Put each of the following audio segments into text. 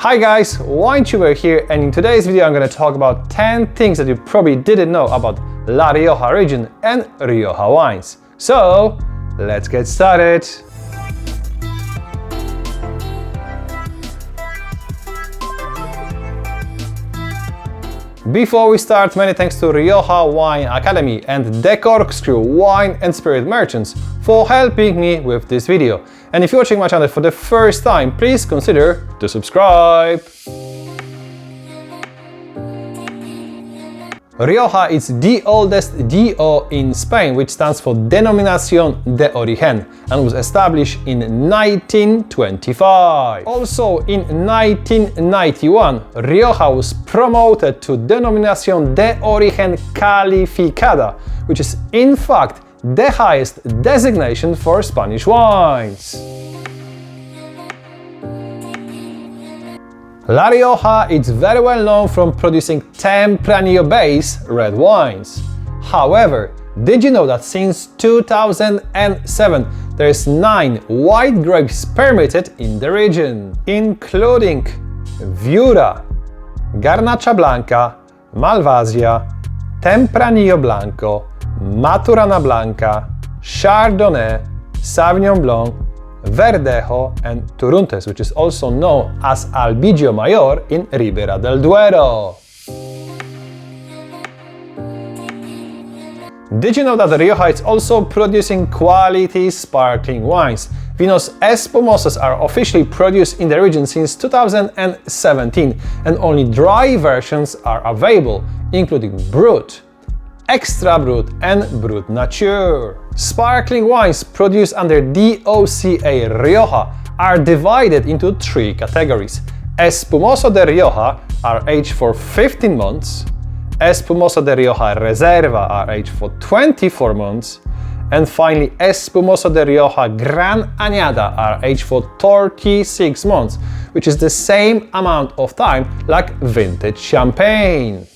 Hi guys, WineTuber here, and in today's video I'm going to talk about 10 things that you probably didn't know about La Rioja region and Rioja wines. So, let's get started! Before we start, many thanks to Rioja Wine Academy and The Corkscrew Wine and Spirit Merchants for helping me with this video. And if you're watching my channel for the first time, please consider to subscribe. Rioja is the oldest DO in Spain, which stands for Denominacion de Origen, and was established in 1925. Also in 1991, Rioja was promoted to Denominacion de Origen Calificada, which is in fact the highest designation for Spanish wines. La Rioja is very well known from producing Tempranillo-based red wines. However, did you know that since 2007 there is 9 white grapes permitted in the region, including Viura, Garnacha Blanca, Malvasia, Tempranillo Blanco, Maturana Blanca, Chardonnay, Sauvignon Blanc, Verdejo and Turruntes, which is also known as Albillo Mayor in Ribera del Duero. Did you know that Rioja is also producing quality sparkling wines? Vinos Espumosos are officially produced in the region since 2017, and only dry versions are available, including Brut, Extra Brut and Brut Nature. Sparkling wines produced under DOCa Rioja are divided into 3 categories. Espumoso de Rioja are aged for 15 months, Espumoso de Rioja Reserva are aged for 24 months, and finally Espumoso de Rioja Gran Anada are aged for 36 months, which is the same amount of time like vintage champagne.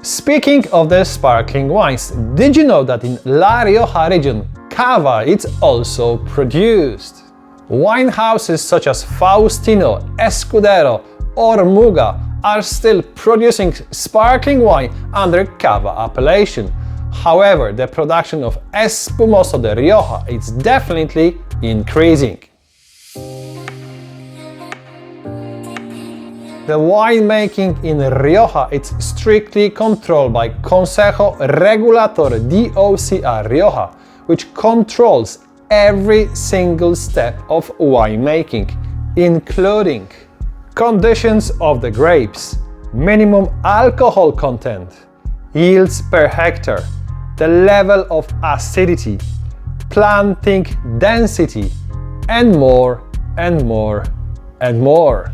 Speaking of the sparkling wines, did you know that in La Rioja region, Cava is also produced? Wine houses such as Faustino, Escudero or Muga are still producing sparkling wine under Cava appellation. However, the production of Espumoso de Rioja is definitely increasing. The winemaking in Rioja is strictly controlled by Consejo Regulador DOCa Rioja, which controls every single step of winemaking, including conditions of the grapes, minimum alcohol content, yields per hectare, the level of acidity, planting density, and more and more and more.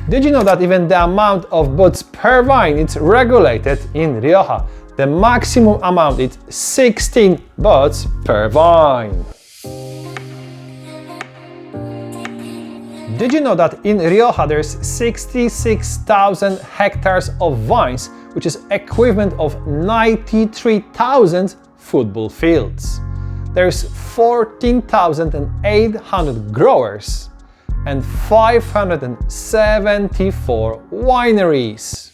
Did you know that even the amount of buds per vine is regulated in Rioja? The maximum amount is 16 buds per vine. Did you know that in Rioja there's 66,000 hectares of vines, which is equivalent of 93,000 football fields? There's 14,800 growers and 574 wineries.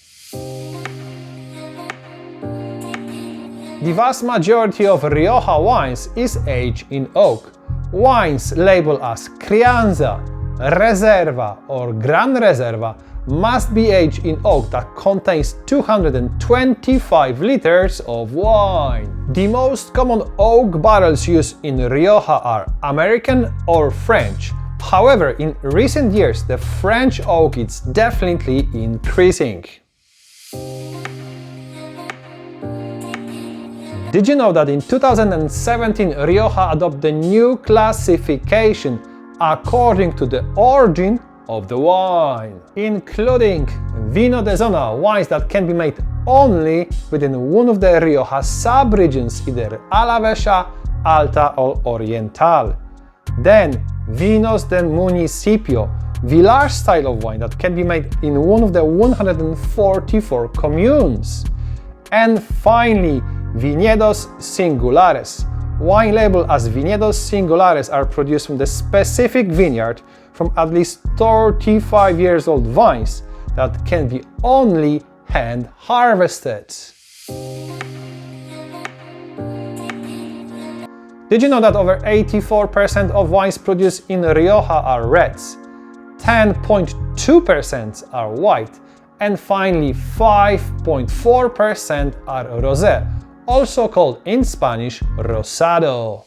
The vast majority of Rioja wines is aged in oak. Wines labeled as Crianza, Reserva or Gran Reserva must be aged in oak that contains 225 liters of wine. The most common oak barrels used in Rioja are American or French. However, in recent years, the French oak is definitely increasing. Did you know that in 2017 Rioja adopted the new classification according to the origin of the wine, including Vino de Zona, wines that can be made only within one of the Rioja sub-regions, either Alavesa, Alta or Oriental. Then Vinos del Municipio, village style of wine that can be made in one of the 144 communes. And finally, Viñedos Singulares, Wine labeled as Viñedos Singulares are produced from the specific vineyard from at least 35 years old vines that can be only hand harvested. Did you know that over 84% of wines produced in Rioja are reds, 10.2% are white, and finally 5.4% are rosé, also called in Spanish Rosado.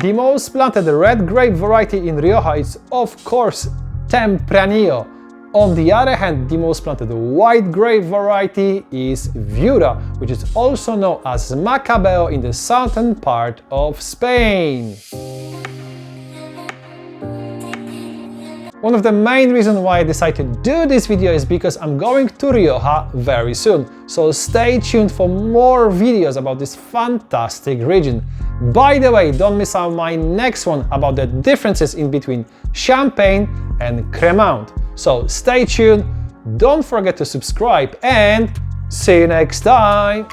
The most planted red grape variety in Rioja is of course Tempranillo. On the other hand, the most planted white grape variety is Viura, which is also known as Macabeo in the southern part of Spain. One of the main reasons why I decided to do this video is because I'm going to Rioja very soon, so stay tuned for more videos about this fantastic region. By the way, don't miss out my next one about the differences in between Champagne and Cremant. So stay tuned, don't forget to subscribe, and see you next time!